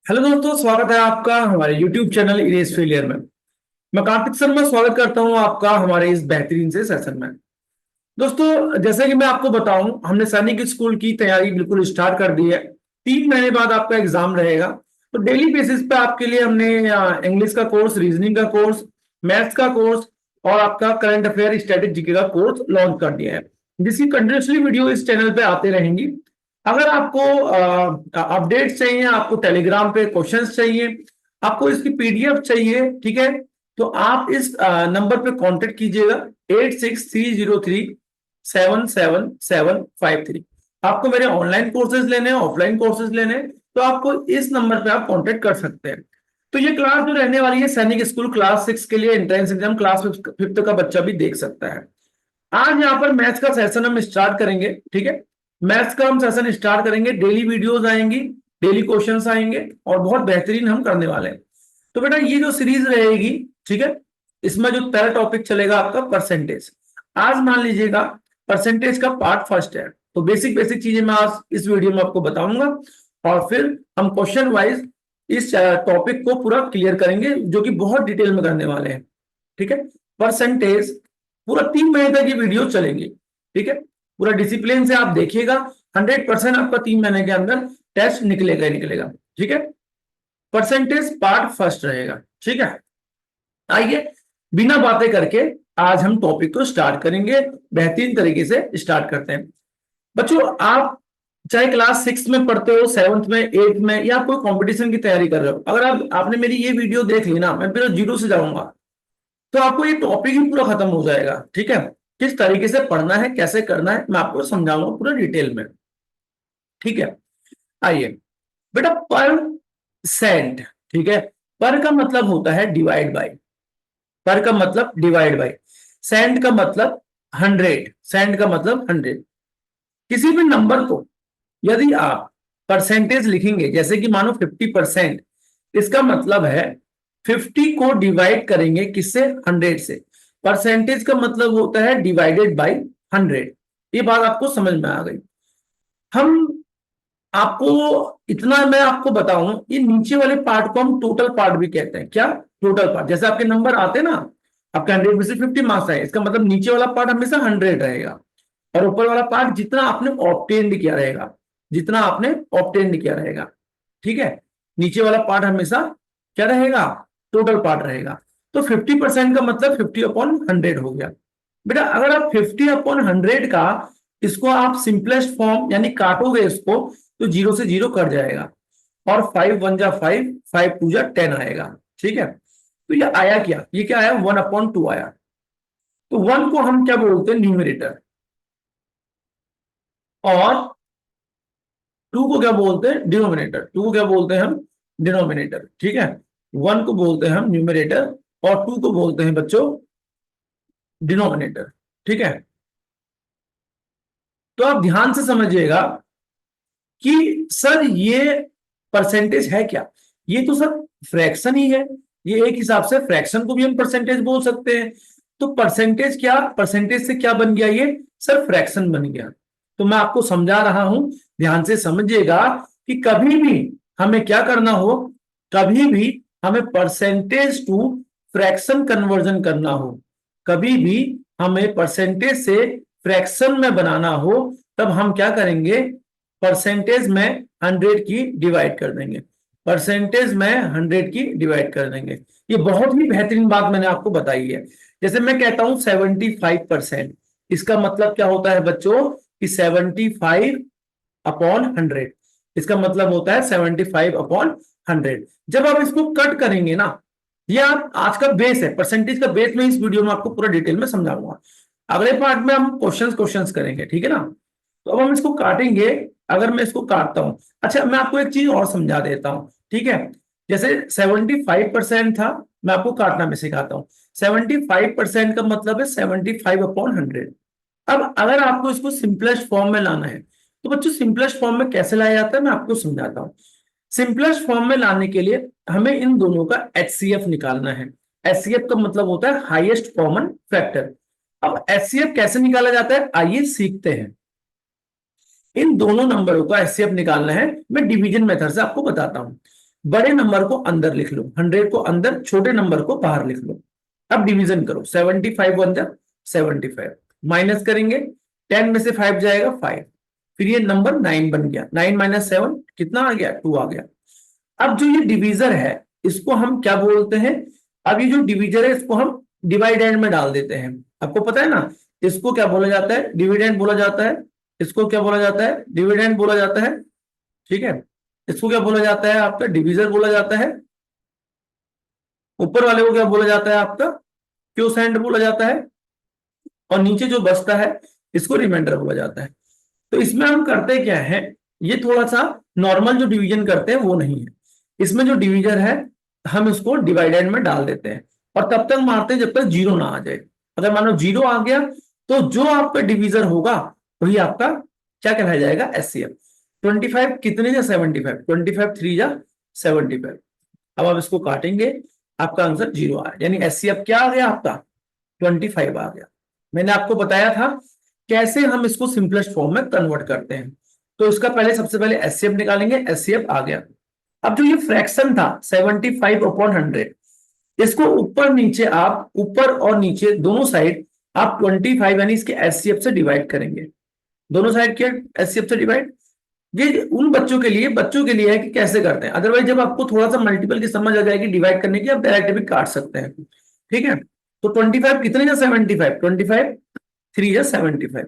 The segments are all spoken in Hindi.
हेलो दोस्तों, स्वागत है आपका हमारे YouTube चैनल इरेज फेलियर में। मैं कार्तिक शर्मा स्वागत करता हूं आपका हमारे इस बेहतरीन से सेशन में। दोस्तों, जैसे कि मैं आपको बताऊं, हमने सैनिक स्कूल की तैयारी बिल्कुल स्टार्ट कर दी है। 3 महीने बाद आपका एग्जाम रहेगा। तो डेली बेसिस पे आपके लिए हमने इंग्लिश का कोर्स, रीजनिंग का कोर्स, मैथ्स का कोर्स और आपका करंट अफेयर स्टैटिक जीके का कोर्स लॉन्च कर दिया है, जिसकी कंटिन्यूसली वीडियो इस चैनल पे आते रहेंगी। अगर आपको अपडेट चाहिए, आपको टेलीग्राम पे क्वेश्चंस चाहिए, आपको इसकी पीडीएफ चाहिए, ठीक है, तो आप इस नंबर पे कांटेक्ट कीजिएगा 8630377753। आपको मेरे ऑनलाइन कोर्सेज लेने हैं, ऑफलाइन कोर्सेज लेने हैं, तो आपको इस नंबर पे आप कांटेक्ट कर सकते हैं। तो ये क्लास जो रहने वाली है सैनिक स्कूल क्लास 6 के लिए, एंट्रेंस एग्जाम क्लास 5th का बच्चा भी देख सकता है। आज यहाँ पर मैथ्स का सेशन हम स्टार्ट करेंगे, ठीक है। मैथ्स का हम सेशन स्टार्ट करेंगे, डेली वीडियोस आएंगी, डेली क्वेश्चंस आएंगे और बहुत बेहतरीन हम करने वाले हैं। तो बेटा ये जो सीरीज रहेगी, ठीक है, इसमें जो पहला टॉपिक चलेगा आपका परसेंटेज। आज मान लीजिएगा परसेंटेज का पार्ट फर्स्ट है, तो बेसिक बेसिक चीजें मैं आज इस वीडियो में आपको बताऊंगा और फिर हम क्वेश्चन वाइज इस टॉपिक को पूरा क्लियर करेंगे, जो कि बहुत डिटेल में करने वाले हैं, ठीक है। परसेंटेज पूरा 3 महीने तक ये वीडियो चलेंगी, ठीक है। पूरा डिसिप्लिन से आप देखिएगा, 100% आपका 3 महीने के अंदर टेस्ट निकलेगा ही निकलेगा, ठीक है। परसेंटेज पार्ट फर्स्ट रहेगा, ठीक है। आइए बिना बातें करके आज हम टॉपिक को स्टार्ट करेंगे, बेहतरीन तरीके से स्टार्ट करते हैं। बच्चों, आप चाहे क्लास 6 में पढ़ते हो, 7th में, 8th में, या कोई कंपटीशन की तैयारी कर रहे हो, अगर आपने मेरी ये वीडियो देख ली ना, मैं फिर जीरो से जाऊंगा, तो आपको ये टॉपिक ही पूरा खत्म हो जाएगा, ठीक है। किस तरीके से पढ़ना है, कैसे करना है, मैं आपको समझाऊंगा पूरा डिटेल में, ठीक है। आइए बेटा, पर सेंट, ठीक है। पर का मतलब होता है डिवाइड बाय, पर का मतलब डिवाइड बाय, सेंट का मतलब 100, सेंट का मतलब 100। किसी भी नंबर को यदि आप परसेंटेज लिखेंगे, जैसे कि मानो 50%, इसका मतलब है 50 को डिवाइड करेंगे किससे, 100 से। परसेंटेज का मतलब होता है डिवाइडेड बाय 100। ये बात आपको समझ में आ गई। हम आपको इतना मैं आपको बताऊं, ये नीचे वाले पार्ट को हम टोटल पार्ट भी कहते हैं। क्या? Total part. जैसे आपके नंबर आते ना, आपके 100 में से 50 मार्क्स आए, इसका मतलब नीचे वाला पार्ट हमेशा 100 रहेगा और ऊपर वाला पार्ट जितना आपने ऑब्टेन्ड किया रहेगा, जितना आपने ऑब्टेन्ड किया रहेगा, ठीक है। नीचे वाला पार्ट हमेशा क्या रहेगा, टोटल पार्ट रहेगा। तो 50% का मतलब 50/100 हो गया। बेटा अगर आप 50/100 का इसको आप सिंपलेस्ट फॉर्म यानी काटोगे इसको, तो 0 से 0 कट जाएगा और 5 1 जा 5, 5 2 जा 10 आएगा, ठीक है। तो ये आया क्या, ये क्या आया, 1/2 आया। तो 1 को हम क्या बोलते हैं, न्यूमरेटर, और 2 को क्या बोलते हैं, डिनोमिनेटर। 2 को क्या बोलते हैं हम, डिनोमिनेटर, ठीक है। 1 को बोलते हैं हम न्यूमरेटर और 2 को बोलते हैं बच्चों डिनोमिनेटर, ठीक है। तो आप ध्यान से समझिएगा कि सर ये परसेंटेज है क्या। ये तो सर फ्रैक्शन ही है, ये एक हिसाब से फ्रैक्शन को भी हम परसेंटेज बोल सकते हैं। तो परसेंटेज क्या, परसेंटेज से क्या बन गया, ये सर फ्रैक्शन बन गया। तो मैं आपको समझा रहा हूं, ध्यान से समझिएगा कि कभी भी हमें क्या करना हो, कभी भी हमें परसेंटेज टू फ्रैक्शन कन्वर्जन करना हो, कभी भी हमें परसेंटेज से फ्रैक्शन में बनाना हो, तब हम क्या करेंगे, परसेंटेज में 100 की डिवाइड कर देंगे, परसेंटेज में 100 की डिवाइड कर देंगे। ये बहुत ही बेहतरीन बात मैंने आपको बताई है। जैसे मैं कहता हूं 75%, इसका मतलब क्या होता है बच्चों कि 75/100, इसका मतलब होता है 75/100। जब आप इसको कट करेंगे ना, ये आप आज का बेस है, परसेंटेज का बेस में इस वीडियो में आपको पूरा डिटेल में समझाऊंगा। अगले पार्ट में हम क्वेश्चंस क्वेश्चंस करेंगे, ठीक है ना। तो अब हम इसको काटेंगे। अगर मैं इसको काटता हूं, अच्छा मैं आपको एक चीज और समझा देता हूं, ठीक है। जैसे 75% था, मैं आपको काटना में सिखाता हूं। 75% का मतलब है 75/100। अब अगर आपको इसको सिंपलेस्ट फॉर्म में लाना है, तो बच्चों सिंपलेस्ट फॉर्म में कैसे लाया जाता है मैं आपको समझाता हूं। सिंपलेस्ट फॉर्म में लाने के लिए हमें इन दोनों का एचसीएफ निकालना है। एचसीएफ का मतलब होता है हाईएस्ट कॉमन फैक्टर। अब एचसीएफ कैसे निकाला जाता है, आइए सीखते हैं। इन दोनों नंबरों का एचसीएफ निकालना है, मैं डिवीजन मेथड से आपको बताता हूं। बड़े नंबर को अंदर लिख लो, 100 को अंदर, छोटे नंबर को बाहर लिख लो। अब डिवीजन करो, 75 बन जा 75, माइनस करेंगे 10 में से 5 जाएगा 5, फिर ये नंबर 9 बन गया, 9 माइनस 7 कितना आ गया, 2 आ गया। अब जो ये डिवीजर है इसको हम क्या बोलते हैं, अब ये जो डिवीजर है इसको हम डिवाइडेंड में डाल देते हैं। आपको पता है ना इसको क्या बोला जाता है, डिविडेंड बोला जाता है। इसको क्या बोला जाता है, डिविडेंड बोला जाता है। ठीक है, इसको क्या बोला जाता है आपका, डिवीजर बोला जाता है। ऊपर वाले को क्या बोला जाता है आपका, क्वोशेंट बोला जाता है, और नीचे जो बचता है इसको रिमाइंडर बोला जाता है। तो इसमें हम करते क्या है, ये थोड़ा सा नॉर्मल जो डिवीजन करते हैं वो नहीं है, इसमें जो डिवीजर है हम इसको डिवाइडेड में डाल देते हैं और तब तक मारते हैं जब तक जीरो ना आ जाए। अगर मान लो जीरो आ गया तो जो आपका डिवीजर होगा वही आपका क्या कहलाया जाएगा, एचसीएफ। 25 कितने जा 75, 25 3 जा 75। अब आप इसको काटेंगे, आपका आंसर जीरो आ, यानी एचसीएफ क्या आ गया आपका, 25 आ गया। मैंने आपको बताया था कैसे हम इसको सिंपलेस्ट फॉर्म में कन्वर्ट करते हैं। तो इसका पहले सबसे पहले एचसीएफ निकालेंगे, एचसीएफ आ गया। अब जो ये फ्रैक्शन था 75/100, इसको ऊपर नीचे आप, ऊपर और नीचे दोनों साइड आप 25 यानी इसके एचसीएफ से डिवाइड करेंगे। दोनों साइड के एचसीएफ से डिवाइड, ये उन बच्चों के लिए है कि कैसे करते हैं। अदरवाइज जब आपको थोड़ा सा मल्टीपल की समझ आ जाएगी डिवाइड करने की, आप डायरेक्ट भी काट सकते हैं। ठीक है, तो 25 कितने जा 75, 25 3 जा 75,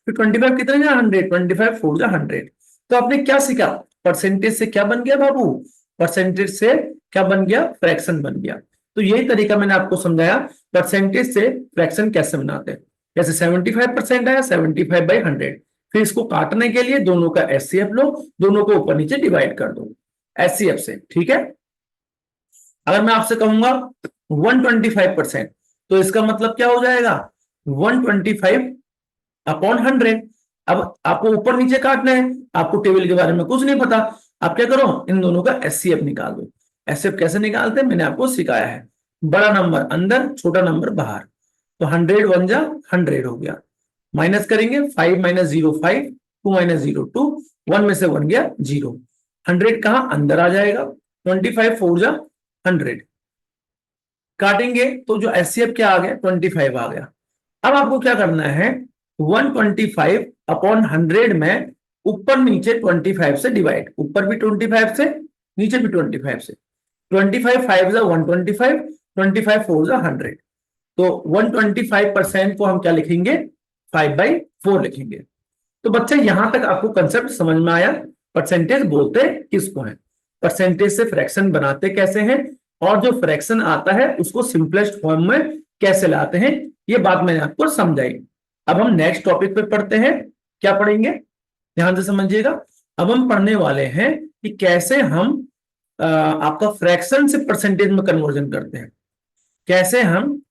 फिर 25 कितने जा 100, 25 4 जा 100। तो आपने क्या सीखा, परसेंटेज से क्या बन गया बाबू, परसेंटेज से क्या बन गया, फ्रैक्शन बन गया। तो यही तरीका मैंने आपको समझाया परसेंटेज से फ्रैक्शन कैसे बनाते हैं। जैसे 75% आया, 75/100, फिर इसको काटने के लिए दोनों का एचसीएफ लो, दोनों को ऊपर नीचे डिवाइड कर दो एचसीएफ से। ठीक है, अगर मैं आपसे कहूंगा 125%, तो इसका मतलब क्या हो जाएगा, 125/100। अब आपको ऊपर नीचे काटना है, आपको टेबल के बारे में कुछ नहीं पता, आप क्या करो, इन दोनों का एचसीएफ निकाल दो। एचसीएफ कैसे निकालते हैं मैंने आपको सिखाया है, बड़ा नंबर अंदर, छोटा नंबर बाहर। तो 100 बन जा 100 हो गया, माइनस करेंगे 5 माइनस 0 5, 2 माइनस 0 2, 1 में से 1 गया 0। 100 कहां अंदर आ जाएगा, 25 4 जा 100, काटेंगे तो जो एचसीएफ क्या आ गया, 25 आ गया। अब आपको क्या करना है, 125/100 में ऊपर नीचे 25 से डिवाइड, ऊपर भी 25 से, नीचे भी 25 से। 25 5 जा 125, 25 4 जा 100। तो 125% को हम क्या लिखेंगे, 5/4 लिखेंगे। तो बच्चा यहां तक आपको कंसेप्ट समझ में आया, परसेंटेज बोलते किसको है, परसेंटेज से फ्रैक्शन बनाते कैसे हैं, और जो फ्रैक्शन आता है उसको सिंपलेस्ट फॉर्म में कैसे लाते हैं, ये बात मैंने आपको समझाई। अब हम नेक्स्ट टॉपिक पे पढ़ते हैं, क्या पढ़ेंगे ध्यान से समझिएगा। अब हम पढ़ने वाले हैं कि कैसे हम आपका फ्रैक्शन से परसेंटेज में कन्वर्जन करते हैं, कैसे हम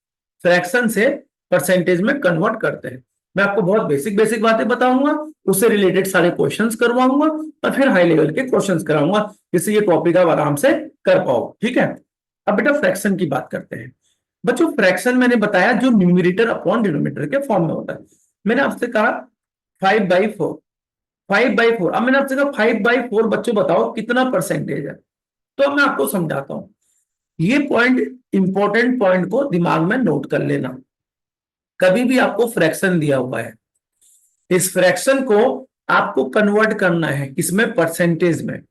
फ्रैक्शन से परसेंटेज में कन्वर्ट करते हैं। मैं आपको बहुत बेसिक बेसिक बातें बताऊंगा, उससे रिलेटेड सारे क्वेश्चंस करवाऊंगा और फिर हाई लेवल के क्वेश्चंस कराऊंगा, जिससे ये टॉपिक आप आराम से कर पाओ। ठीक है, अब बेटा फ्रैक्शन की बात करते हैं। बच्चों फ्रैक्शन मैंने बताया जो न्यूमरेटर अपॉन डिनोमिनेटर के फॉर्म में होता है। मैंने आपसे कहा 5/4, 5/4। अब मैंने आपसे कहा 5/4 बच्चों बताओ कितना परसेंटेज है। तो अब मैं आपको समझाता हूं, ये पॉइंट, इंपॉर्टेंट पॉइंट को दिमाग में नोट कर लेना। कभी भी आपको फ्रैक्शन दिया हुआ है, इस फ्रैक्शन को आपको कन्वर्ट करना है किसमें, परसेंटेज में।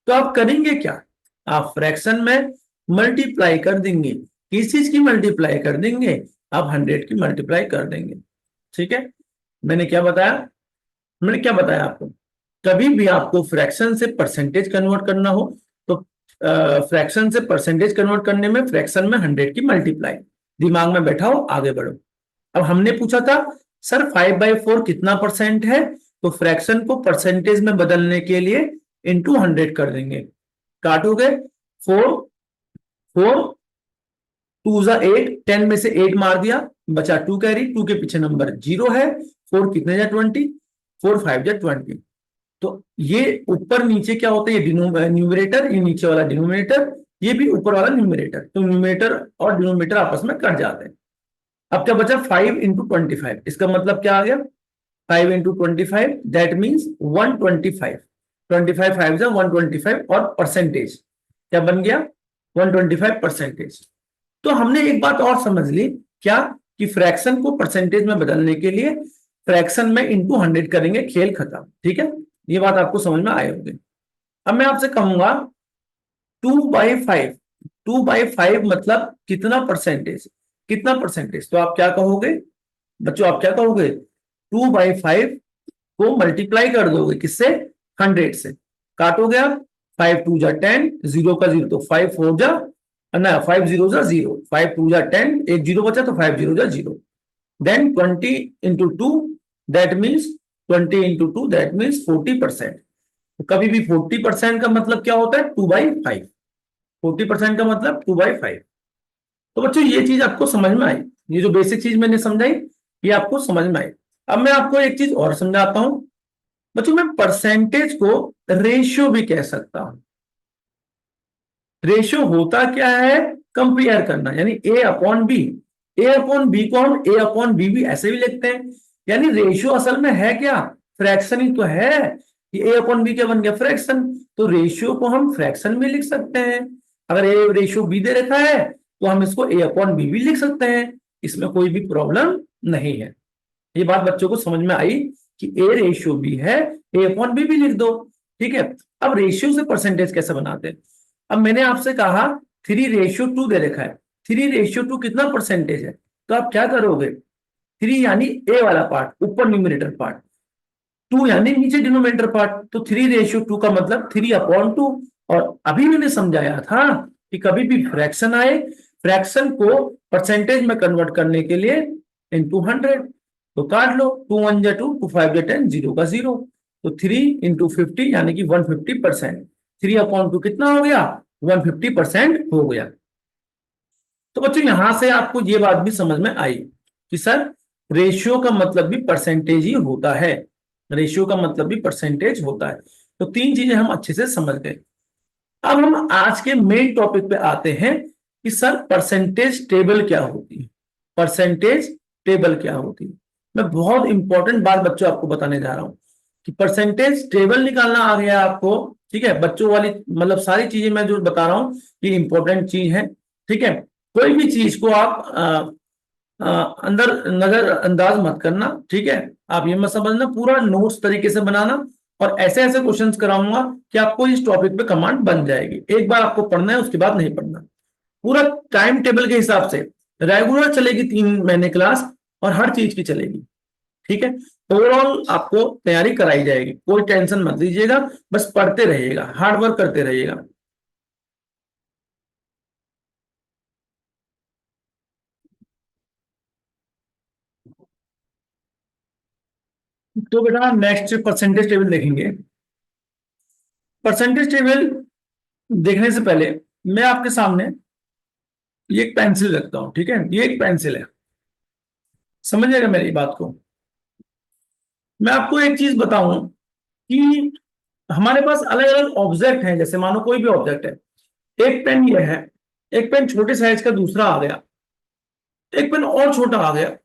तो आप करेंगे क्या, आप फ्रैक्शन में मल्टीप्लाई कर देंगे, किस चीज की मल्टीप्लाई कर देंगे, आप 100 की मल्टीप्लाई कर देंगे। ठीक है, मैंने क्या बताया, मैंने क्या बताया आपको, कभी भी आपको फ्रैक्शन से परसेंटेज कन्वर्ट करना हो तो फ्रैक्शन से परसेंटेज कन्वर्ट करने में फ्रैक्शन में 100 की मल्टीप्लाई, दिमाग में बैठाओ आगे बढ़ो। अब हमने पूछा था सर 5/4 कितना परसेंट है, तो फ्रैक्शन को परसेंटेज में बदलने के लिए इंटू 100 कर देंगे। काटोगे 4 4 2 जा 8, 10 में से 8 मार दिया, बचा 2 कैरी, 2 के पीछे नंबर 0 है, 4 कितने जा 20, 4 5 जा 20। तो ये ऊपर नीचे क्या होता है, ये न्यूमरेटर, ये नीचे वाला डिनोमिनेटर, ये भी ऊपर वाला न्यूमरेटर, तो न्यूमरेटर और डिनोमिनेटर आपस में कट जाते हैं। अब क्या बचा 5 × 25, इसका मतलब क्या आ गया, 5 × 25 दैट मीन्स 125, 25 5 जा 125, और परसेंटेज क्या बन गया? 125%। तो हमने एक बात और समझ ली, क्या? कि फ्रैक्शन को परसेंटेज में बदलने के लिए फ्रैक्शन में इंटू 100 करेंगे, खेल खत्म। ठीक है, ये बात आपको समझ में आए होगी। अब मैं आपसे कहूंगा 2/5, 2/5 मतलब कितना परसेंटेज? कितना परसेंटेज? तो आप क्या कहोगे बच्चों, आप क्या कहोगे? 2/5 को मल्टीप्लाई कर दोगे किससे? 100 से। काटोगे आप, 5 2 जा 10, जीरो का जीरो तो 5 4 जा ना, 5 0 जा 0, 5 2 जा 10, एक जीरो बचा तो 5 0 जा 0। Then 20 × 2, that means 20 × 2 that means 40%। तो कभी भी 40% का मतलब क्या होता है? 2/5। 40% का मतलब 2/5। तो बच्चों ये चीज आपको समझ में आई, ये जो बेसिक चीज मैंने समझाई ये आपको समझ में आई। अब मैं आपको एक चीज और समझाता हूं बच्चों, मैं परसेंटेज को रेशियो भी कह सकता हूं। रेशियो होता क्या है? कंपेयर करना, यानी ए अपॉन बी। ए अपॉन बी को हम ए अपॉन बी भी ऐसे भी लिखते हैं। यानी रेशियो असल में है क्या? फ्रैक्शन ही तो है। ए अपॉन बी क्या बन गया? फ्रैक्शन। तो रेशियो को हम फ्रैक्शन में लिख सकते हैं। अगर ए रेशियो बी दे रखा है तो हम इसको ए अपॉन बी भी लिख सकते हैं, इसमें कोई भी प्रॉब्लम नहीं है। ये बात बच्चों को समझ में आई कि ए रेशियो बी है, ए अपॉन बी भी लिख दो। ठीक है, अब रेशियो से परसेंटेज कैसे बनाते हैं? अब मैंने आपसे कहा 3/2 दे रखा है, 3/2 कितना परसेंटेज है? तो आप क्या करोगे? 3 यानी ए वाला पार्ट, ऊपर न्यूमरेटर पार्ट, 2 यानी नीचे डिनोमिनेटर पार्ट। तो 3/2 का मतलब 3/2। और अभी मैंने समझाया था कि कभी भी फ्रैक्शन आए, फ्रैक्शन को परसेंटेज में कन्वर्ट करने के लिए इंटू 100। तो काट लो, 2 1 जा 2, 2 5 जा 10, जीरो का जीरो। तो 3 × 50 यानी कि 150%। 3/2 कितना हो गया? 150% हो गया। तो बच्चों यहां से आपको ये बात भी समझ में आई कि सर रेशियो का मतलब भी परसेंटेज ही होता है। रेशियो का मतलब भी परसेंटेज होता है। तो तीन चीजें हम अच्छे से समझ गए। अब हम आज के मेन टॉपिक पे आते हैं कि सर परसेंटेज टेबल क्या होती है? परसेंटेज टेबल क्या होती है? मैं बहुत इंपॉर्टेंट बात बच्चों आपको बताने जा रहा हूं कि परसेंटेज टेबल निकालना आ गया आपको। ठीक है, बच्चों वाली मतलब सारी चीजें मैं जो बता रहा हूं ये इंपॉर्टेंट चीज है। ठीक है, कोई भी चीज को आप अंदर नजरअंदाज मत करना। ठीक है, आप ये मत समझना, पूरा नोट्स तरीके से बनाना। और ऐसे ऐसे क्वेश्चंस कराऊंगा कि आपको इस टॉपिक पे कमांड बन जाएगी। एक बार आपको पढ़ना है, उसके बाद नहीं पढ़ना। पूरा टाइम टेबल के हिसाब से रेगुलर चलेगी 3 महीने क्लास, और हर चीज की चलेगी। ठीक है, ओवरऑल आपको तैयारी कराई जाएगी, कोई टेंशन मत लीजिएगा, बस पढ़ते रहिएगा, हार्ड वर्क करते रहिएगा। तो बेटा नेक्स्ट परसेंटेज टेबल देखेंगे। परसेंटेज टेबल देखने से पहले मैं आपके सामने ये एक पेंसिल रखता हूं। ठीक है, ये एक पेंसिल है, समझिएगा मेरी बात को। मैं आपको एक चीज बताऊं कि हमारे पास अलग अलग ऑब्जेक्ट हैं। जैसे मानो कोई भी ऑब्जेक्ट है, एक पेन ये है, एक पेन छोटे साइज का दूसरा आ गया, एक पेन और छोटा आ गया।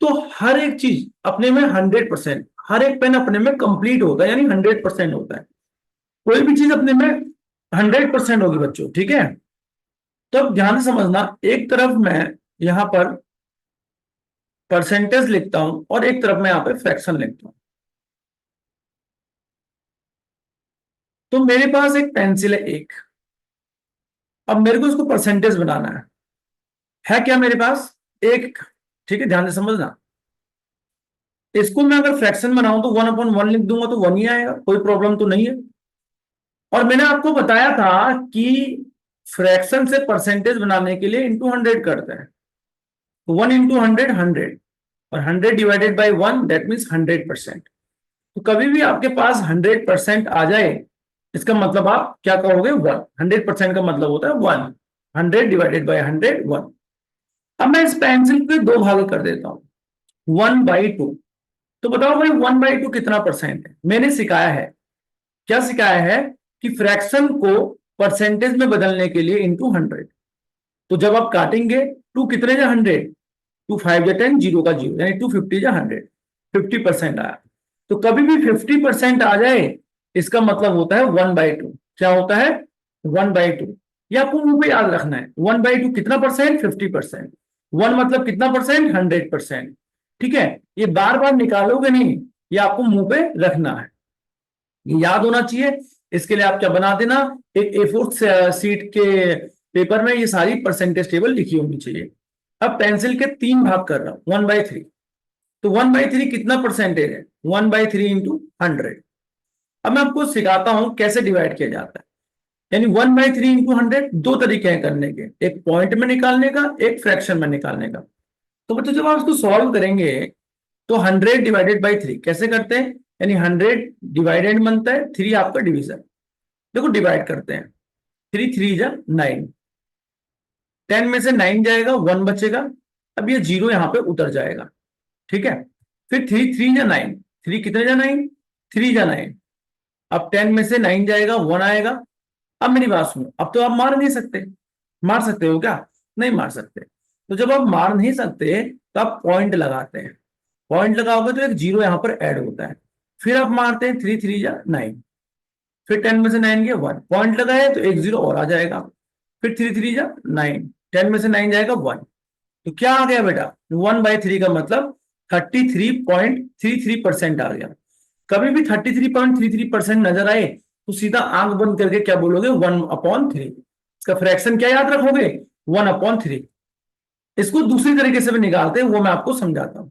तो हर एक चीज अपने में 100%, हर एक पेन अपने में कंप्लीट होता है, यानी 100% होता है। कोई भी चीज अपने में 100% होगी बच्चों। ठीक है, तो अब ध्यान से समझना, एक तरफ मैं यहां पर परसेंटेज लिखता हूं और एक तरफ मैं यहां पे फ्रैक्शन लिखता हूं। तो मेरे पास एक पेंसिल है एक, अब मेरे को इसको परसेंटेज बनाना है क्या मेरे पास? एक। ठीक है, ध्यान से समझना, इसको मैं अगर फ्रैक्शन बनाऊं तो 1/1 लिख दूंगा तो 1 ही आएगा, कोई प्रॉब्लम तो नहीं है। और मैंने आपको बताया था कि फ्रैक्शन से परसेंटेज बनाने के लिए इंटू 100 करते हैं। 1 × 100 100, और 100 / 1 दैट मीन्स 100%। तो कभी भी आपके पास 100% आ जाए, इसका मतलब आप क्या कहोगे? 1। 100% का मतलब होता है 1। 100 / 100 1। अब मैं इस पेंसिल के दो भाग कर देता हूं, 1/2। तो बताओ भाई 1/2 कितना परसेंट है? मैंने सिखाया है, क्या सिखाया है? कि फ्रैक्शन को परसेंटेज में बदलने के लिए इंटू 100। तो जब आप काटेंगे, टू कितने जा 100, 2 5 जा 10, जीरो का जीरो, यानी 250 जा 100, 50% आया। तो कभी भी 50% आ जाए इसका मतलब होता है 1/2। क्या होता है? 1/2, ये आपको मुंह पे याद रखना है। 1/2 कितना परसेंट? 50%। 1 मतलब कितना परसेंट? 100%। ठीक है, ये बार बार निकालोगे नहीं, ये आपको मुंह पे रखना है, ये याद होना चाहिए। इसके लिए आप क्या बना देना, एक A4 सीट के पेपर में ये सारी परसेंटेज टेबल लिखी होनी चाहिए। अब पेंसिल के 3 भाग कर रहा हूं, 1/3। तो 1/3 कितना परसेंटेज है? 1/3 इंटू 100। अब मैं आपको सिखाता हूं कैसे डिवाइड किया जाता है। यानी 1/3 इंटू 100 दो तरीके हैं करने के, एक पॉइंट में निकालने का, एक फ्रैक्शन में निकालने का। तो बच्चों जब आप इसको सॉल्व करेंगे तो 100/3 कैसे करते हैं? यानी 100 बनता है, 3 आपका डिवीजन। देखो डिवाइड करते हैं, 3 3 जा 9, 10 में से 9 जाएगा, 1 बचेगा। अब ये 0 यहां पे उतर जाएगा। ठीक है, फिर 3 3 जा 9, 3 कितने जा 9, 3 जा 9। अब 10 में से 9 जाएगा, 1 आएगा। अब मेरी बात सुनो, अब तो आप मार नहीं सकते, मार सकते हो क्या? नहीं मार सकते। तो जब आप मार नहीं सकते तो आप पॉइंट लगाते हैं, पॉइंट लगाओगे तो एक 0 यहां पर ऐड होता है। फिर आप मारते हैं, 3 3 जा 9, फिर 10 में से 9 गया 1, पॉइंट लगाए तो एक 0 और आ जाएगा। फिर 3 3 जा 9, 10 में से 9 जाएगा 1। तो क्या आ गया बेटा? 1/3 का मतलब 33.33% आ गया। कभी भी 33.33% नजर आए तो सीधा आंख बंद करके क्या बोलोगे? 1/3। इसका फ्रैक्शन क्या याद रखोगे? 1/3। इसको दूसरी तरीके से भी निकालते हैं, वो मैं आपको समझाता हूं।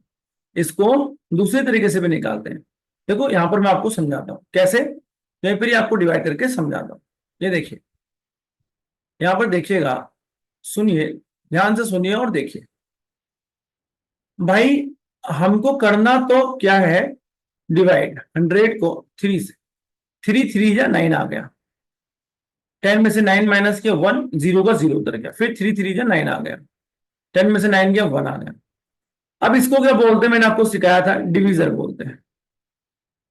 इसको दूसरे तरीके से भी निकालते हैं। देखो यहां पर मैं आपको समझाता हूं कैसे, मैं फिर आपको डिवाइड करके समझाता हूं। ये देखिए, यहां पर देखिएगा, सुनिए, ध्यान से सुनिए और देखिए भाई। हमको करना तो क्या है? डिवाइड 100 को 3 से। 3 3 जा 9 आ गया, 10 में से 9 माइनस किया 1, 0 का 0 उतर गया। फिर 3 3 जा 9 आ गया, 10 में से 9 गया 1 आ गया। अब इसको क्या बोलते हैं? मैंने आपको सिखाया था, डिवीजर बोलते हैं।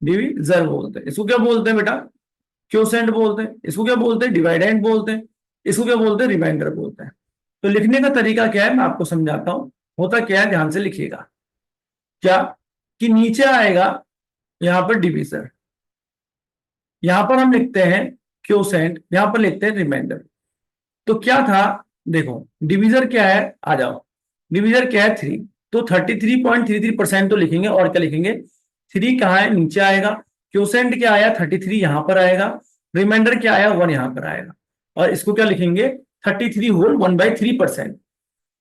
डिवीजर बोलते हैं इसको। क्या बोलते हैं बेटा? क्योसेंट बोलते हैं इसको। क्या बोलते हैं? डिवाइडेंड बोलते हैं इसको। क्या बोलते हैं? रिमाइंडर बोलते हैं। तो लिखने का तरीका क्या है मैं आपको समझाता हूं। होता क्या है, ध्यान से लिखिएगा। क्या कि नीचे आएगा यहां पर डिवीजर, यहां पर हम लिखते हैं क्योसेंट, यहां पर लिखते हैं रिमाइंडर। तो क्या था, देखो डिवीजर क्या है, आ जाओ। डिवीजर क्या है? 3। तो 33.33% तो लिखेंगे, और क्या लिखेंगे? 3 कहाँ है? नीचे आएगा। क्योसेंट क्या आया? 33 यहां पर आएगा। रिमाइंडर क्या आया? 1 यहां पर आएगा। और इसको क्या लिखेंगे? 33 होल 1/3%।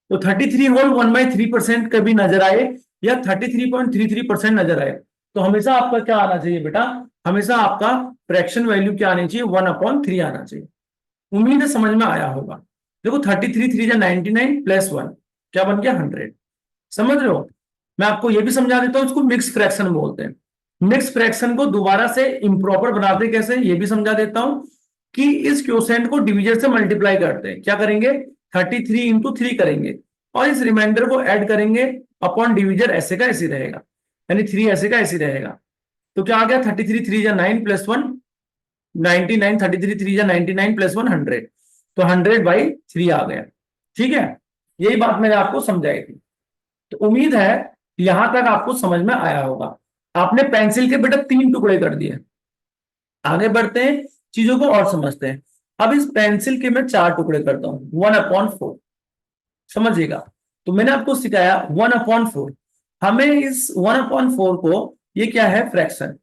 तो 33 होल 1/3% कभी नजर आए या 33.33% नजर आए, तो हमेशा आपका क्या आना चाहिए बेटा? हमेशा आपका फ्रैक्शन वैल्यू क्या आनी चाहिए? 1/3 आना चाहिए। उम्मीद है समझ में आया होगा। देखो 33 3 जा 99 प्लस 1 क्या बन गया? 100। समझ रहे हो? मैं आपको यह भी समझा देता हूं, इसको मिक्स फ्रैक्शन बोलते हैं। मिक्स फ्रैक्शन को दोबारा से इम्प्रॉपर बनाते कैसे, ये भी समझा देता हूं। कि इस क्वोशेंट को डिवीजर से मल्टीप्लाई करते हैं, क्या करेंगे? 33 इंटू 3 करेंगे, और इस रिमाइंडर को ऐड करेंगे अपॉन डिवीजर, ऐसे का ऐसे रहेगा, यानी 3 ऐसे का ऐसे रहेगा। तो क्या आ गया? 33 3 जा 9 प्लस 1 99, 33 3 जा 99 प्लस 1 100। तो 100/3 आ गया। ठीक है, यही बात मैंने आपको समझाई थी। तो उम्मीद है यहां तक आपको समझ में आया होगा। आपने पेंसिल के बेटा 3 टुकड़े कर दिए। आगे बढ़ते हैं, चीजों को और समझते हैं। अब इस पेंसिल के मैं 4 टुकड़े करता हूं, 1/4। समझिएगा, तो मैंने आपको सिखाया 1/4। हमें इस 1/4 को, ये क्या है? फ्रैक्शन।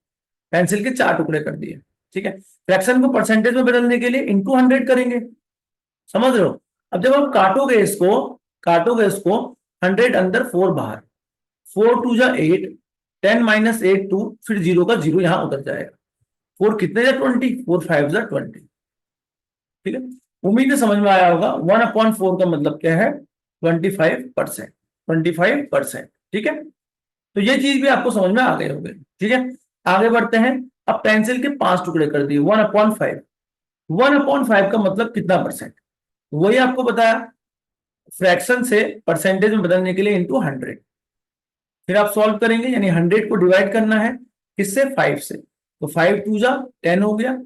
पेंसिल के 4 टुकड़े कर दिए। ठीक है, फ्रैक्शन को परसेंटेज में बदलने के लिए इंटू 100 करेंगे। समझ रहे हो? अब जब आप काटोगे इसको 100 अंदर 4 बाहर, 4 2 जा 8, 10 माइनस 8 2, फिर 0 का 0 यहां उतर जाएगा। 4 कितने जा 20, 4 5 जा 20। ठीक है, उम्मीद है समझ में आया होगा। 1/4 का मतलब क्या है? 25%। 25%। ठीक है, तो ये चीज भी आपको समझ में आ गई होगी। ठीक है, आगे बढ़ते हैं। अब पेंसिल के 5 टुकड़े कर दिए, 1/5। 1/5 का मतलब कितना परसेंट? वही आपको बताया, फ्रैक्शन से परसेंटेज में बदलने के लिए इंटू 100। फिर आप सॉल्व करेंगे, यानी 100 को डिवाइड करना है किससे? 5 से। तो 5 2 जा 10 हो गया,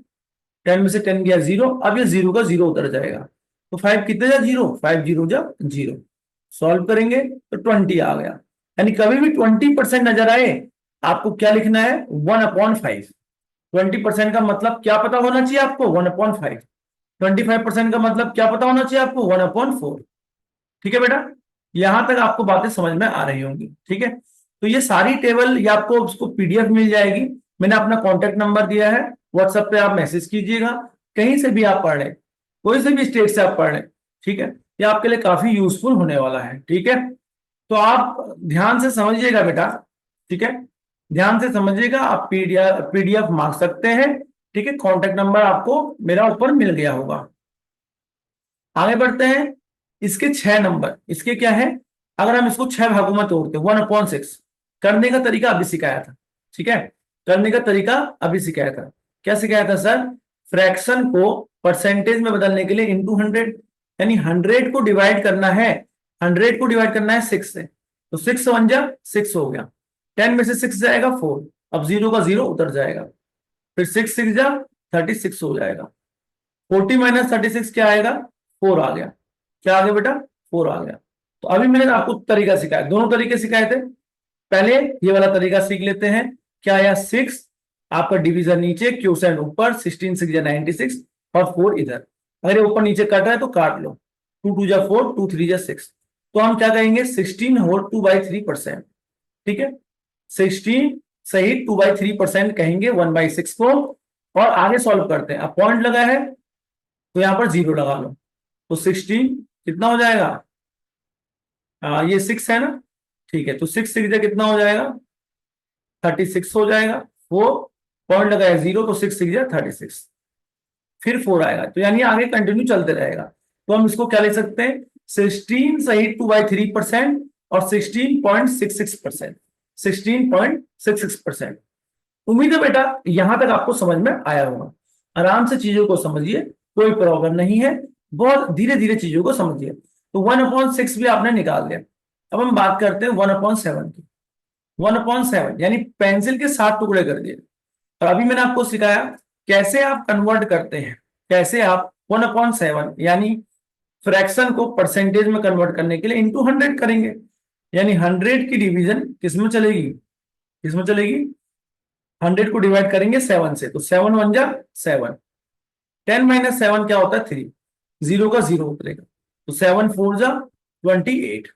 10 में से 10 गया 0। अब ये 0 का 0 उतर जाएगा। तो 5 कितने जा 0, 5 0 जा 0। सॉल्व करेंगे तो 20 आ गया। यानी कभी भी 20% नजर आए, आपको क्या लिखना है? 1/5। 20% का मतलब क्या पता होना चाहिए आपको? 1/5। 25% का मतलब क्या पता होना चाहिए आपको, 1/4। ठीक है बेटा, यहां तक आपको बातें समझ में आ रही होंगी। ठीक है, तो ये सारी टेबल या आपको उसको पीडीएफ मिल जाएगी। मैंने अपना कॉन्टेक्ट नंबर दिया है, व्हाट्सएप पे आप मैसेज कीजिएगा। कहीं से भी आप पढ़ रहे, कोई से भी स्टेट से आप पढ़ रहे, ठीक है, ये आपके लिए काफी यूजफुल होने वाला है। ठीक है, तो आप ध्यान से समझिएगा बेटा। ठीक है, ध्यान से समझिएगा, आप पीडीएफ मांग सकते हैं। ठीक है, कॉन्टेक्ट नंबर आपको मेरा ऊपर मिल गया होगा। आगे बढ़ते हैं। इसके 6 नंबर, इसके क्या है, अगर हम इसको 6 भागों में तोड़ते हैं, 1/6 करने का तरीका अभी सिखाया था। ठीक है, करने का तरीका अभी सिखाया था। क्या सिखाया था सर? फ्रैक्शन को परसेंटेज में बदलने के लिए इंटू 100, यानी 100 को डिवाइड करना है, 100 को डिवाइड करना है 6 से, तो 6 1 जा 6 हो गया, 10 में से 6 जाएगा 4, अब 0 का 0 उतर जाएगा, फिर 6 6 जा 36 हो जाएगा, 40 - 36 क्या आएगा, 4 आ गया। क्या आ गया बेटा, 4 आ गया। तो अभी मैंने आपको तरीका सिखाया, दोनों तरीके सिखाए थे। पहले ये वाला तरीका सीख लेते हैं। क्या आया, 6, आपका डिवीजन नीचे, क्यूसेंट ऊपर, 16 6 जा 96 और 4 इधर। अगर ये ऊपर नीचे कट रहा है तो काट लो, 2 2 जा 4, 2 3 जा 6। तो हम क्या कहेंगे, 16 होल 2/3%। ठीक है, 16 सही 2/3% कहेंगे 1/6 को। और आगे सॉल्व करते हैं, अब पॉइंट लगा है तो यहां पर 0 लगा लो, तो 16 कितना हो जाएगा, ये 6 है ना। ठीक है, तो 6 6 कितना हो जाएगा, 36 हो जाएगा। वो पॉइंट लगाया 0, तो 6 6 जा 36, फिर 4 आएगा, तो यानी आगे कंटिन्यू चलते रहेगा। तो हम इसको क्या लिख सकते हैं, 16 सही 2/3% और 16.66%, 16.66%। उम्मीद है बेटा यहां तक आपको समझ में आया होगा। आराम से चीजों को समझिए, कोई प्रॉब्लम नहीं है, बहुत धीरे धीरे चीजों को समझिए। तो 1/6 भी आपने निकाल दिया। अब हम बात करते हैं 1/7 की। 1/7 यानी पेंसिल के 7 टुकड़े कर दिए। और अभी मैंने आपको सिखाया कैसे आप कन्वर्ट करते हैं, कैसे आप 1/7 यानी फ्रैक्शन को परसेंटेज में कन्वर्ट करने के लिए इंटू 100 करेंगे। यानी 100 की डिवीजन किसमें चलेगी, किसमें चलेगी, 100 को डिवाइड करेंगे 7 से, तो 7 1 जा 7, 10 - 7 क्या होता है 3, 0 का 0 उतरेगा, तो 7 4 जा 28,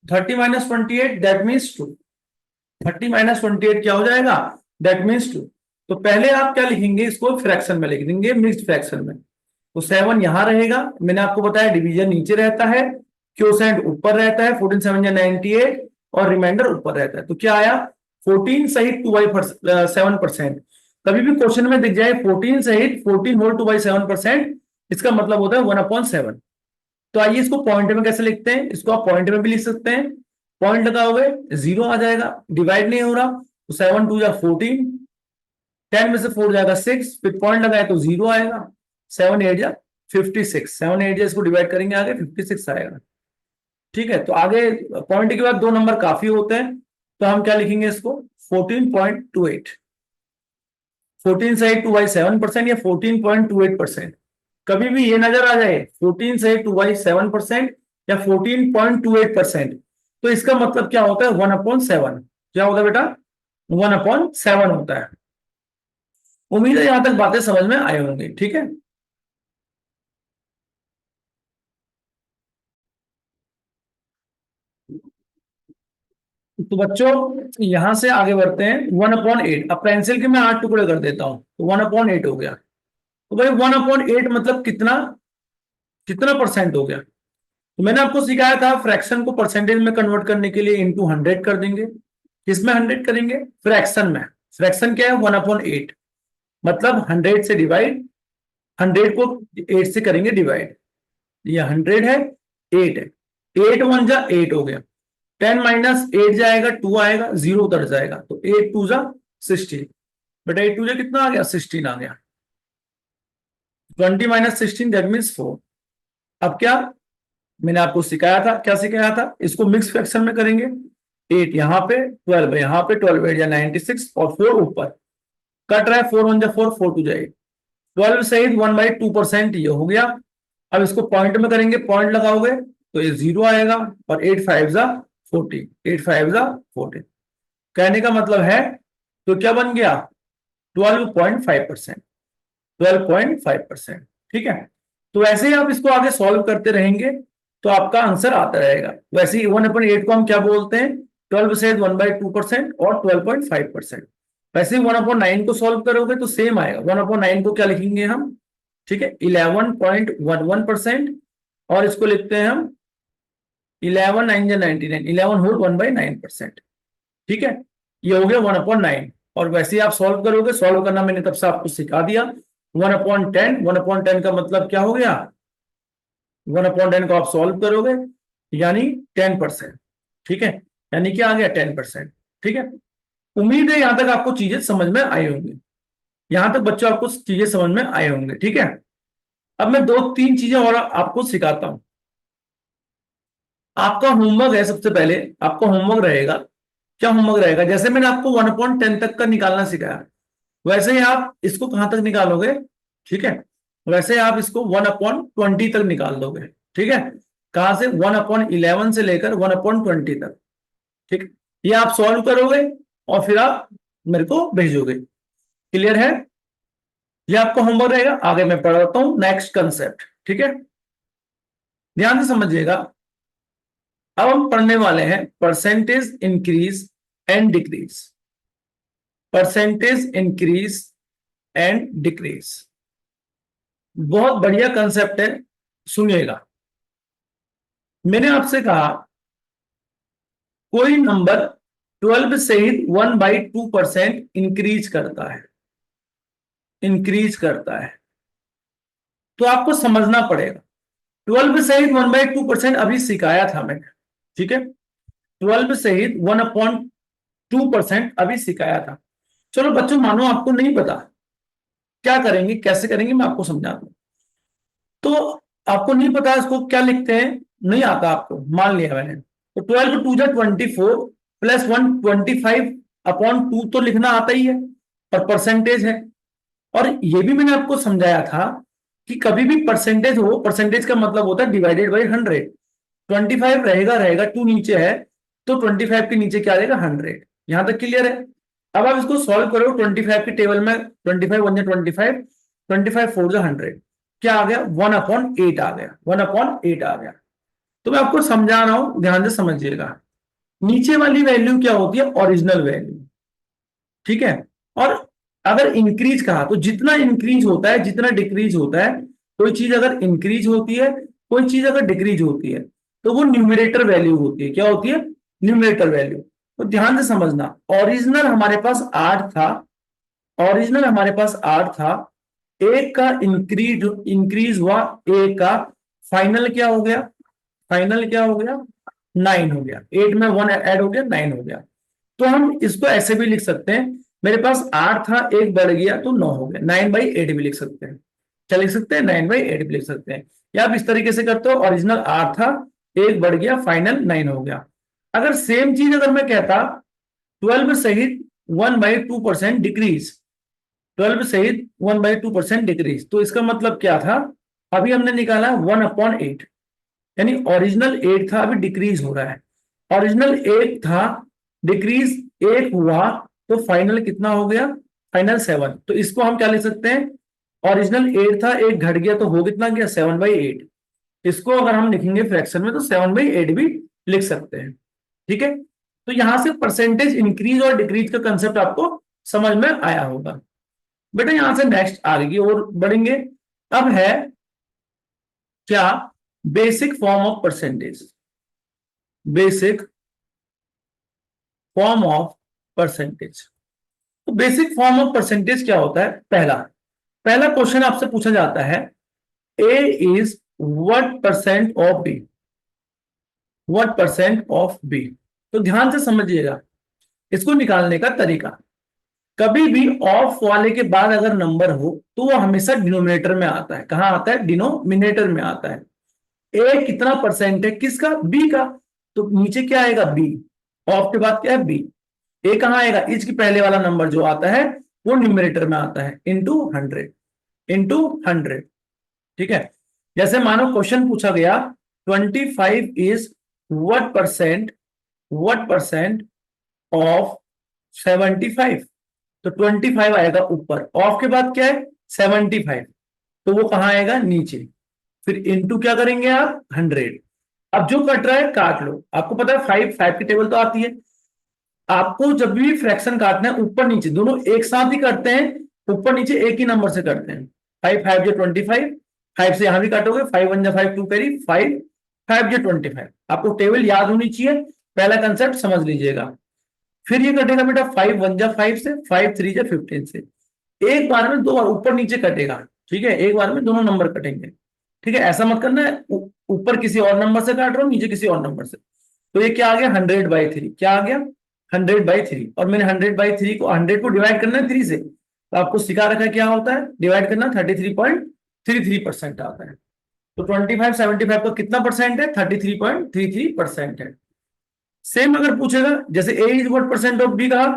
30 - 28 दैट मीन्स 2, 30 - 28 क्या हो जाएगा, दैट मीन्स 2। तो पहले आप क्या लिखेंगे, इसको फ्रैक्शन में लिख देंगे, मिक्स्ड फ्रैक्शन में। तो 7 यहां रहेगा, मैंने आपको बताया डिवीजन नीचे रहता है, क्योसेंट ऊपर रहता है, 14 7 जा 98 और रिमाइंडर ऊपर रहता है। तो क्या आया, 14 सहित 2/7%। कभी भी क्वेश्चन में दिख जाए 14 सहित 14 होल 2/7%, इसका मतलब होता है 1/7। तो आइए इसको पॉइंट में कैसे लिखते हैं, इसको आप पॉइंट में भी लिख सकते हैं। पॉइंट लगाओगे 0 आ जाएगा, डिवाइड नहीं हो रहा, तो 7 2 जा 14, 10 में से 4 जाएगा 6, फिर पॉइंट लगाए तो 0 आएगा, 7 8 जा 56, 7 8 जा इसको डिवाइड करेंगे आगे 56 आएगा। ठीक है, तो आगे पॉइंट के बाद 2 नंबर काफी होते हैं, तो हम क्या लिखेंगे इसको, 14.28, 14 से 2/7% या 14.28%। कभी भी ये नजर आ जाए 14 से 2/7% या 14.28%, तो इसका मतलब क्या होता है, 1/7। क्या होता है बेटा, 1/7 होता है। उम्मीद है यहां तक बातें समझ में आए होंगे। ठीक है, तो बच्चों यहां से आगे बढ़ते हैं, 1/8। अब पेंसिल के मैं 8 टुकड़े कर देता हूं, तो 1/8 हो गया। तो भाई 1/8 मतलब कितना, कितना परसेंट हो गया। तो मैंने आपको सिखाया था फ्रैक्शन को परसेंटेज में कन्वर्ट करने के लिए इंटू 100 कर देंगे। किसमें 100 करेंगे, फ्रैक्शन में। फ्रैक्शन क्या है, 1/8, मतलब 100 से डिवाइड, 100 को 8 से करेंगे डिवाइड। ये 100 है, 8 है, 8 1 जा 8 हो गया, 10 - 8 जाएगा 2 आएगा, 0 उतर जाएगा, तो 8 2 जा 16। बेटा 8 2 जा कितना आ गया, 16 आ गया। 20 - 16 दैट मीन्स 4। अब क्या, मैंने आपको सिखाया था, क्या सिखाया था, इसको मिक्स फ्रैक्शन में करेंगे। 8 यहाँ पे, 12 यहाँ पे, 12 8 या 96 और 4 ऊपर कट रहा है, 4 1 जा 4, 4 2 जा 8, 12 सहित 1/2% ये हो गया। अब इसको पॉइंट में करेंगे, पॉइंट लगाओगे तो ये 0 आएगा, और 8 5 जा 14, 8 5 जा 14। कहने का मतलब है, तो क्या बन गया, 12.5%, 12.5%। ठीक है, तो वैसे ही आप इसको आगे सॉल्व करते रहेंगे तो आपका आंसर आता रहेगा। वैसे ही 1/8 को हम क्या बोलते हैं, 12 से 1/2% और 12.5%। वैसे ही 1/9 को सॉल्व करोगे तो सेम आएगा। 1/9 को क्या लिखेंगे हम, ठीक है, 11.11%, और इसको लिखते हैं हम 11×9=99, 11 होल 1/9%। ठीक है, ये हो गया 1/9। और वैसे ही आप सॉल्व करोगे, सॉल्व करना मैंने तब से आपको सिखा दिया। 1/10, 1/10 का मतलब क्या हो गया, 1/10 को आप सॉल्व करोगे यानी 10%। ठीक है, यानी क्या आ गया 10%। ठीक है, उम्मीद है यहां तक आपको चीजें समझ में आई होंगी, यहां तक बच्चों आपको चीजें समझ में आए होंगे। ठीक है, अब मैं दो तीन चीजें और आपको सिखाता हूं। आपका होमवर्क है, सबसे पहले आपका होमवर्क रहेगा। क्या होमवर्क रहेगा, जैसे मैंने आपको 1/10 तक का निकालना सिखाया, वैसे ही आप इसको कहां तक निकालोगे, ठीक है, वैसे आप इसको 1/20 तक निकाल दोगे। ठीक है, कहां से, 1/11 से लेकर 1/20 तक। ठीक है, ये आप सॉल्व करोगे और फिर आप मेरे को भेजोगे। क्लियर है, ये आपका होमवर्क रहेगा। आगे मैं पढ़ाता हूं नेक्स्ट कंसेप्ट। ठीक है, ध्यान से समझिएगा। अब हम पढ़ने वाले हैं percentage increase and decrease. Percentage increase and decrease बहुत बढ़िया कंसेप्ट है, सुनिएगा। मैंने आपसे कहा कोई नंबर 12 से ही 1/2% इंक्रीज करता है, इंक्रीज करता है, तो आपको समझना पड़ेगा। 12 सहित 1/2% अभी सिखाया था मैंने। ठीक है, 12 सहित 1/2% अभी सिखाया था। चलो बच्चों, मानो आपको नहीं पता, क्या करेंगे, कैसे करेंगे, मैं आपको समझाता हूं। तो आपको नहीं पता इसको क्या लिखते हैं, नहीं आता आपको, मान लिया मैंने, तो 12×2 = 24 प्लस 125/2 तो लिखना आता ही है, और परसेंटेज है। और ये भी मैंने आपको समझाया था कि कभी भी परसेंटेज हो, परसेंटेज का मतलब होता है डिवाइडेड बाई 100। 25 रहेगा रहेगा, 2 नीचे है, तो 25 के नीचे क्या रहेगा, 100। यहां तक क्लियर है। अब आप इसको सॉल्व करो 25 की टेबल में, 25 1 × 25, 25 4 × 100, क्या आ गया, 1/8 आ गया, 1/8 आ गया। तो मैं आपको समझा रहा हूं, ध्यान से समझिएगा। नीचे वाली वैल्यू क्या होती है, ओरिजिनल वैल्यू। ठीक है, और अगर इंक्रीज कहा तो जितना इंक्रीज होता है, जितना डिक्रीज होता है, कोई चीज अगर इंक्रीज होती है, कोई चीज अगर डिक्रीज होती है, तो वो न्यूमरेटर वैल्यू होती है। क्या होती है, न्यूमरेटर वैल्यू। तो ध्यान से समझना, ओरिजिनल हमारे पास 8 था, ओरिजिनल हमारे पास 8 था, एक का इंक्रीज इंक्रीज हुआ, एक का फाइनल क्या हो गया, फाइनल क्या हो गया, 9 हो गया। 8 में 1 ऐड हो गया, 9 हो गया। तो हम इसको ऐसे भी लिख सकते हैं, मेरे पास 8 था, एक बढ़ गया तो 9 हो गया, 9/8 भी लिख सकते हैं। क्या लिख सकते हैं, 9/8 भी लिख सकते हैं। या आप इस तरीके से करते हो, ओरिजिनल 8 था, एक बढ़ गया, फाइनल 9 हो गया। अगर सेम चीज अगर मैं कहता 12 सहित 1/2% डिक्रीज, 12 सहित 1/2% डिक्रीज, तो इसका मतलब क्या था, अभी हमने निकाला 1/8, यानी ओरिजिनल 8 था, अभी डिक्रीज हो रहा है। ओरिजिनल 8 था, डिक्रीज 1 हुआ, तो फाइनल कितना हो गया, फाइनल 7। तो इसको हम क्या लिख सकते हैं, ओरिजिनल 8 था, एक घट गया तो हो कितना गया, 7/8। इसको अगर हम लिखेंगे फ्रैक्शन में तो 7/8 भी लिख सकते हैं। ठीक है, तो यहां से परसेंटेज इंक्रीज और डिक्रीज का कंसेप्ट आपको समझ में आया होगा। बेटा यहां से नेक्स्ट आगे की ओर बढ़ेंगे। अब है क्या, basic form of percentage, basic form of percentage. तो बेसिक फॉर्म ऑफ परसेंटेज क्या होता है, पहला पहला क्वेश्चन आपसे पूछा जाता है, A is what percent of B, what percent of B. तो ध्यान से समझिएगा इसको निकालने का तरीका। कभी भी ऑफ वाले के बाद अगर नंबर हो तो वो हमेशा डिनोमिनेटर में आता है। कहां आता है, डिनोमिनेटर में आता है। ए कितना परसेंट है, किसका, बी का, तो नीचे क्या आएगा, बी। ऑफ के बाद क्या है, बी। ए कहां आएगा, इज की पहले वाला नंबर जो आता है वो न्यूमरेटर में आता है, इंटू 100, इंटू 100। ठीक है, जैसे मानो क्वेश्चन पूछा गया 25 इज व्हाट परसेंट ऑफ 75, तो 25 आएगा ऊपर, ऑफ के बाद क्या है 75, तो वो कहां आएगा, नीचे। फिर इंटू क्या करेंगे आप 100। अब जो कट रहा है काट लो, आपको पता है 5 की टेबल तो आती है। आपको जब भी फ्रैक्शन काटना है ऊपर नीचे दोनों एक साथ ही करते हैं, ऊपर नीचे एक ही नंबर से करते हैं। 5 5 जो 25, 5 से यहां भी काटोगे, 5 1 5 2 कैरी 5, 5 जो 25। आपको टेबल याद होनी चाहिए, पहला कंसेप्ट समझ लीजिएगा। फिर ये कटेगा बेटा 5 1 5 से, 5 3 15 से। एक बार में दो बार ऊपर नीचे कटेगा, ठीक है, एक बार में दोनों नंबर कटेंगे। ठीक है, ऐसा मत करना है ऊपर किसी और नंबर से काट रहा हूं, नीचे किसी और नंबर से। तो ये क्या आ गया 100/3, क्या आ गया 100/3। और मैंने 100/3 को 100 को डिवाइड करना है 3 से, तो आपको सिखा रखा है क्या होता है डिवाइड करना, 33.33% आता है। तो 25/75 का कितना परसेंट है, 33.33% है। सेम अगर पूछेगा जैसे A is what percent of B कहा,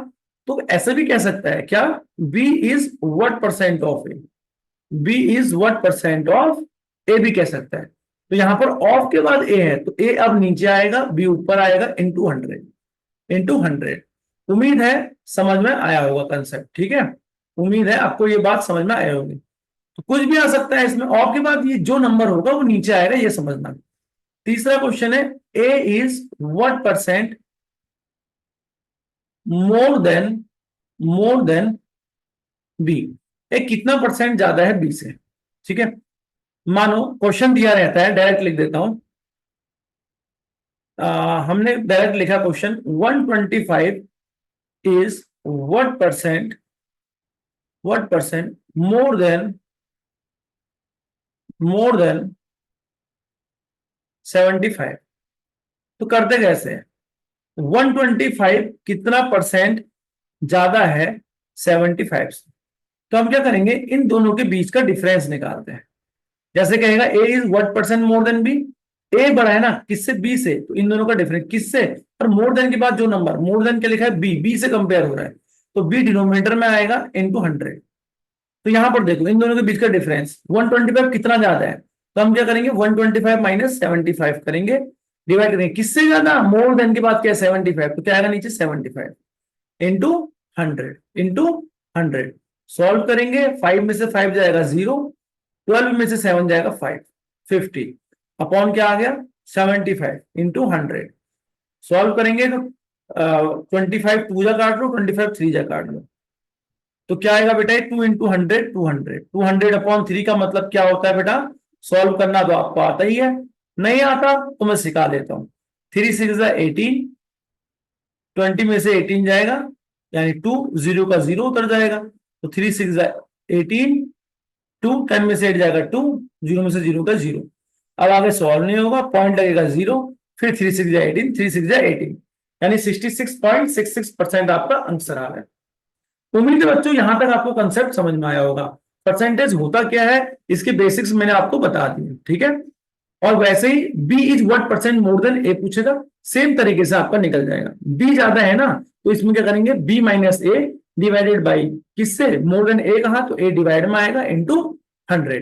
तो ऐसा भी कह सकता है क्या, B is what percent of A, B is what percent of A भी कह सकता है। तो यहां पर ऑफ के बाद ए है, तो ए अब नीचे आएगा, बी ऊपर आएगा, इंटू 100। उम्मीद है समझ में आया होगा कंसेप्ट, ठीक है, उम्मीद है आपको ये बात समझ में आई होगी। तो कुछ भी आ सकता है इसमें, ऑफ के बाद ये जो नंबर होगा वो नीचे आएगा, ये समझना। तीसरा क्वेश्चन है A is what percent more than B, A कितना परसेंट ज्यादा है बी से। ठीक है, मानो क्वेश्चन दिया रहता है, डायरेक्ट लिख देता हूं। हमने डायरेक्ट लिखा question 125 is what percent more then 75। तो करते कैसे हैं, 125 कितना परसेंट ज्यादा है 75 से। तो हम क्या करेंगे, इन दोनों के बीच का डिफरेंस निकालते हैं। जैसे कहेगा A is what percent more than B, A बड़ा है ना किससे, बी से, तो इन दोनों का डिफरेंस किससे, और मोर देन के बाद जो नंबर, मोर देन क्या लिखा है बी से कंपेयर हो रहा है, तो बी डिनोमिनेटर में आएगा इंटू 100। तो यहां पर देखो इन दोनों के बीच का डिफरेंस 125 कितना ज्यादा है, तो हम क्या करेंगे 125 माइनस 75 करेंगे, डिवाइड करेंगे किससे ज्यादा, मोर देन के बाद क्या है 75, तो क्या आएगा नीचे 75 इंटू 100 सॉल्व करेंगे, 5 में से 5 जाएगा 0, 12 में से 7 जाएगा 5, 50 अपॉन क्या आ गया 75 इंटू 100। सॉल्व करेंगे तो 25 2 जा काट लो, 25 3 जा काट लो, तो क्या आएगा बेटा 2 इंटू 100 200 अपॉन 3 का मतलब क्या होता है बेटा, सॉल्व करना तो आपको आता ही है, नहीं आता तो मैं सिखा देता हूं। 3 6 18, 20 में से 18 जाएगा यानी 2, 0 का 0 उतर जाएगा, तो 3 6 18, 2 10 में से 8 जाएगा 2, 0 में से 0 का 0। अब आगे सॉल्व नहीं होगा, पॉइंट लगेगा 0, फिर 3 6 18, 3 6 18 यानी 66.66% आपका आंसर आ रहा है। उम्मीद है बच्चों यहां तक आपको कंसेप्ट समझ में आया होगा। परसेंटेज होता क्या है इसके बेसिक्स मैंने आपको बता दिए, ठीक है। और वैसे ही B is what percent more than A पूछेगा, सेम तरीके से आपका निकल जाएगा। बी ज्यादा है ना, तो इसमें क्या करेंगे B minus A divided by किससे, मोर देन ए कहा तो ए डिवाइड में आएगा इंटू 100।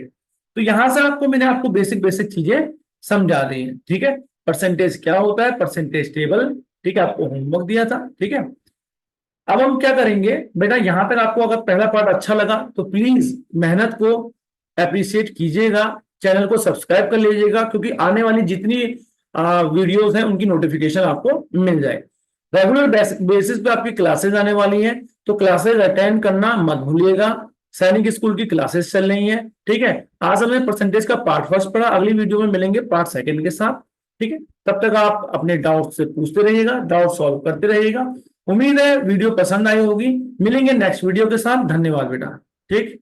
तो यहां से आपको मैंने आपको बेसिक बेसिक चीजें समझा दी है, ठीक है। परसेंटेज क्या होता है, परसेंटेज टेबल, ठीक है, आपको होमवर्क दिया था, ठीक है। अब हम क्या करेंगे बेटा, यहां तक आपको अगर पहला पार्ट अच्छा लगा तो प्लीज मेहनत को अप्रिशिएट कीजिएगा, चैनल को सब्सक्राइब कर लीजिएगा, क्योंकि आने वाली जितनी वीडियोस हैं उनकी नोटिफिकेशन आपको मिल जाए। रेगुलर बेसिस पे आपकी क्लासेस आने वाली हैं, तो क्लासेस अटेंड करना मत भूलिएगा। सैनिक स्कूल की क्लासेस चल रही हैं, ठीक है। आज हमने परसेंटेज का पार्ट फर्स्ट पढ़ा, अगली वीडियो में मिलेंगे पार्ट सेकंड के साथ, ठीक है। तब तक आप अपने डाउट से पूछते रहिएगा, डाउट सॉल्व करते रहिएगा। उम्मीद है वीडियो पसंद आई होगी, मिलेंगे नेक्स्ट वीडियो के साथ। धन्यवाद बेटा, ठीक।